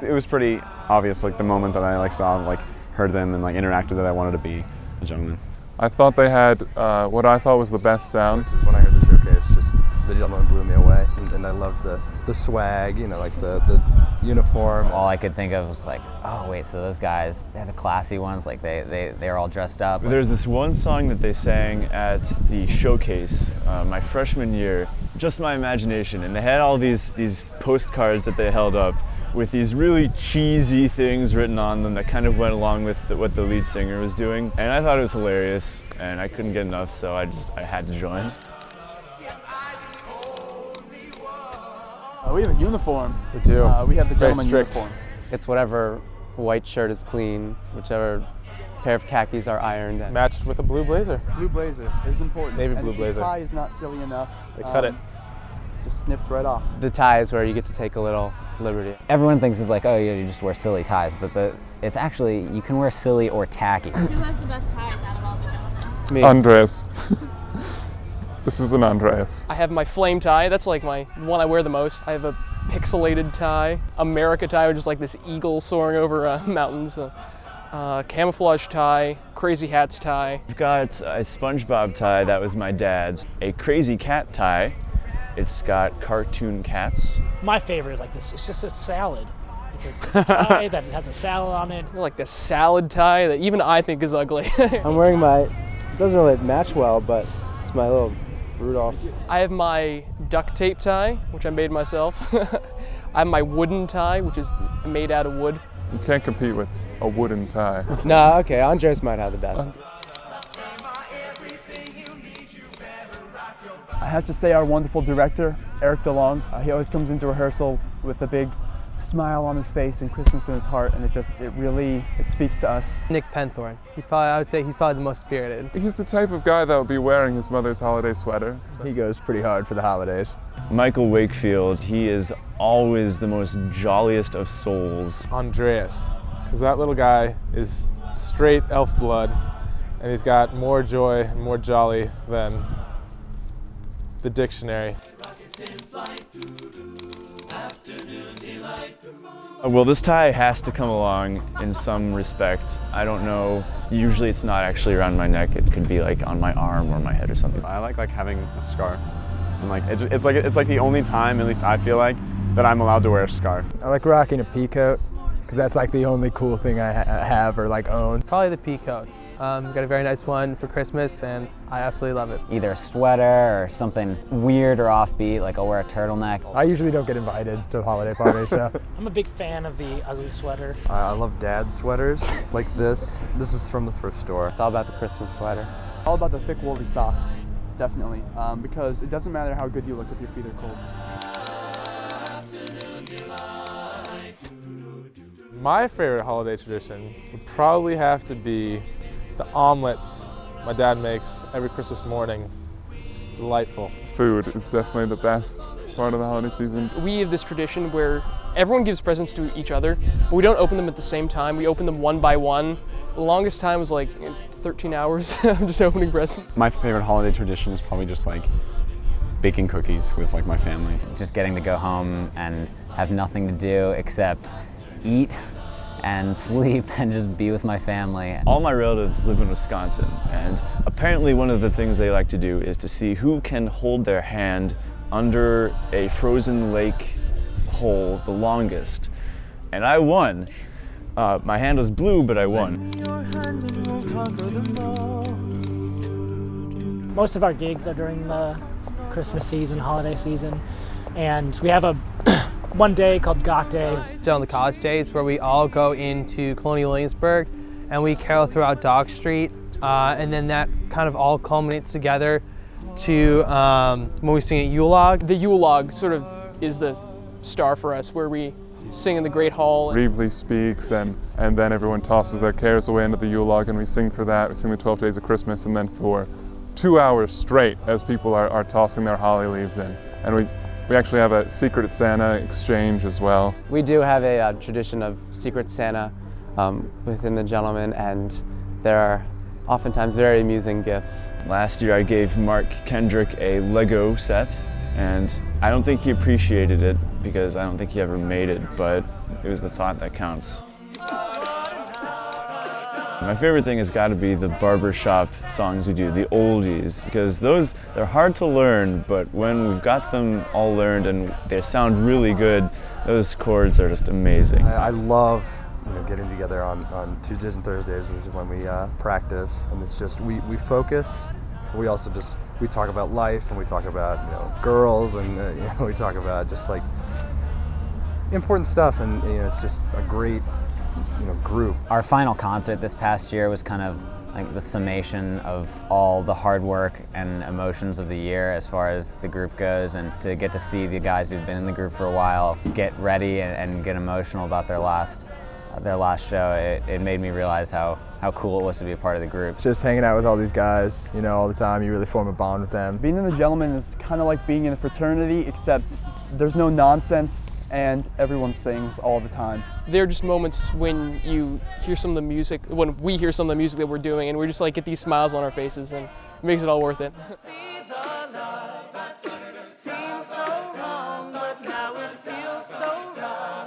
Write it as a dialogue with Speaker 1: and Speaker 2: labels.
Speaker 1: It was pretty obvious, like the moment that I heard them and interacted, that I wanted to be a gentleman.
Speaker 2: I thought they had what I thought was the best sound.
Speaker 3: This is when I heard the showcase, just the gentleman blew me away, and I loved the swag, like the uniform.
Speaker 4: All I could think of was like, oh wait, so those guys, they're the classy ones, like they're all dressed up.
Speaker 5: There's this one song that they sang at the showcase my freshman year, just my imagination, and they had all these postcards that they held up with these really cheesy things written on them that kind of went along with what the lead singer was doing. And I thought it was hilarious, and I couldn't get enough, so I had to join.
Speaker 6: We have a uniform.
Speaker 3: We do.
Speaker 6: We have the
Speaker 3: Very
Speaker 6: gentleman
Speaker 3: strict.
Speaker 6: uniform.
Speaker 7: It's whatever white shirt is clean, whichever pair of khakis are ironed.
Speaker 3: Matched with a blue blazer.
Speaker 6: Blue blazer is important.
Speaker 3: Navy
Speaker 6: and
Speaker 3: blue
Speaker 6: if
Speaker 3: blazer.
Speaker 6: The tie is not silly enough.
Speaker 3: They cut it.
Speaker 6: Just snipped right off.
Speaker 7: The tie is where you get to take a little liberty.
Speaker 4: Everyone thinks it's like, oh yeah, you just wear silly ties, but it's actually, you can wear silly or tacky.
Speaker 8: Who has the best ties out of all the gentlemen?
Speaker 7: Me.
Speaker 2: Andreas. This is an Andreas.
Speaker 9: I have my flame tie. That's like my one I wear the most. I have a pixelated tie, America tie, which is like this eagle soaring over mountains. Camouflage tie, crazy hats tie.
Speaker 5: I've got a SpongeBob tie, that was my dad's. A crazy cat tie. It's got cartoon cats.
Speaker 10: My favorite is like this. It's just a salad. It's a tie that has a salad on it.
Speaker 9: Like the salad tie that even I think is ugly.
Speaker 11: I'm wearing it doesn't really match well, but it's my little Rudolph.
Speaker 9: I have my duct tape tie, which I made myself. I have my wooden tie, which is made out of wood.
Speaker 2: You can't compete with a wooden tie.
Speaker 7: No, okay, Andres might have the best.
Speaker 6: I have to say our wonderful director, Eric DeLong, he always comes into rehearsal with a big smile on his face and Christmas in his heart, and it speaks to us.
Speaker 7: Nick Penthorne. I would say he's probably the most spirited.
Speaker 2: He's the type of guy that would be wearing his mother's holiday sweater.
Speaker 3: He goes pretty hard for the holidays.
Speaker 5: Michael Wakefield, he is always the most jolliest of souls.
Speaker 3: Andreas, because that little guy is straight elf blood, and he's got more joy and more jolly than the dictionary.
Speaker 5: Well, this tie has to come along in some respect. I don't know, usually it's not actually around my neck, it could be like on my arm or my head or something.
Speaker 1: I like having a scarf. And it's like the only time, at least I feel like, that I'm allowed to wear a scarf.
Speaker 11: I like rocking a pea coat because that's like the only cool thing I have or own.
Speaker 7: Probably the pea coat. Got a very nice one for Christmas, and I absolutely love it.
Speaker 4: Either a sweater or something weird or offbeat, like I'll wear a turtleneck.
Speaker 11: I usually don't get invited to holiday parties, so.
Speaker 10: I'm a big fan of the ugly sweater.
Speaker 3: I love dad sweaters like this. This is from the thrift store.
Speaker 7: It's all about the Christmas sweater.
Speaker 6: All about the thick woolly socks, definitely, because it doesn't matter how good you look if your feet are cold.
Speaker 3: My favorite holiday tradition would probably have to be the omelets my dad makes every Christmas morning. Delightful.
Speaker 2: Food is definitely the best part of the holiday season.
Speaker 9: We have this tradition where everyone gives presents to each other, but we don't open them at the same time. We open them one by one. The longest time was like 13 hours of just opening presents.
Speaker 1: My favorite holiday tradition is probably just baking cookies with my family.
Speaker 4: Just getting to go home and have nothing to do except eat and sleep and just be with my family.
Speaker 5: All my relatives live in Wisconsin, and apparently one of the things they like to do is to see who can hold their hand under a frozen lake hole the longest. And I won. My hand was blue, but I won.
Speaker 10: Most of our gigs are during the Christmas season, holiday season, and we have a one day called Gawk Day.
Speaker 7: Still on the college days where we all go into Colonial Williamsburg and we carol throughout Dog Street, and then that kind of all culminates together to when we sing at Yule Log.
Speaker 9: The Yule Log sort of is the star for us, where we sing in the Great Hall.
Speaker 2: Reevely speaks, and then everyone tosses their cares away into the Yule Log, and we sing for that. We sing the 12 Days of Christmas, and then for 2 hours straight as people are tossing their holly leaves in. And we actually have a Secret Santa exchange as well.
Speaker 7: We do have a tradition of Secret Santa within the gentlemen, and there are oftentimes very amusing gifts.
Speaker 5: Last year I gave Mark Kendrick a Lego set, and I don't think he appreciated it because I don't think he ever made it, but It was the thought that counts. My favorite thing has got to be the barbershop songs we do, the oldies, because those, they're hard to learn, but when we've got them all learned and they sound really good, those chords are just amazing.
Speaker 12: I love getting together on Tuesdays and Thursdays, which is when we practice, and it's just, we focus, we also just, we talk about life, and we talk about, girls, and we talk about just like important stuff, and it's just a great group.
Speaker 4: Our final concert this past year was kind of like the summation of all the hard work and emotions of the year as far as the group goes, and to get to see the guys who've been in the group for a while get ready and get emotional about their last show, it made me realize how cool it was to be a part of the group.
Speaker 11: Just hanging out with all these guys, all the time, you really form a bond with them.
Speaker 6: Being in the Gentlemen is kind of like being in a fraternity, except there's no nonsense and everyone sings all the time.
Speaker 9: There are just moments when you hear some of the music, when we hear some of the music that we're doing, and we just like get these smiles on our faces, and it makes it all worth it.
Speaker 13: Seems so wrong, but now it feels so right.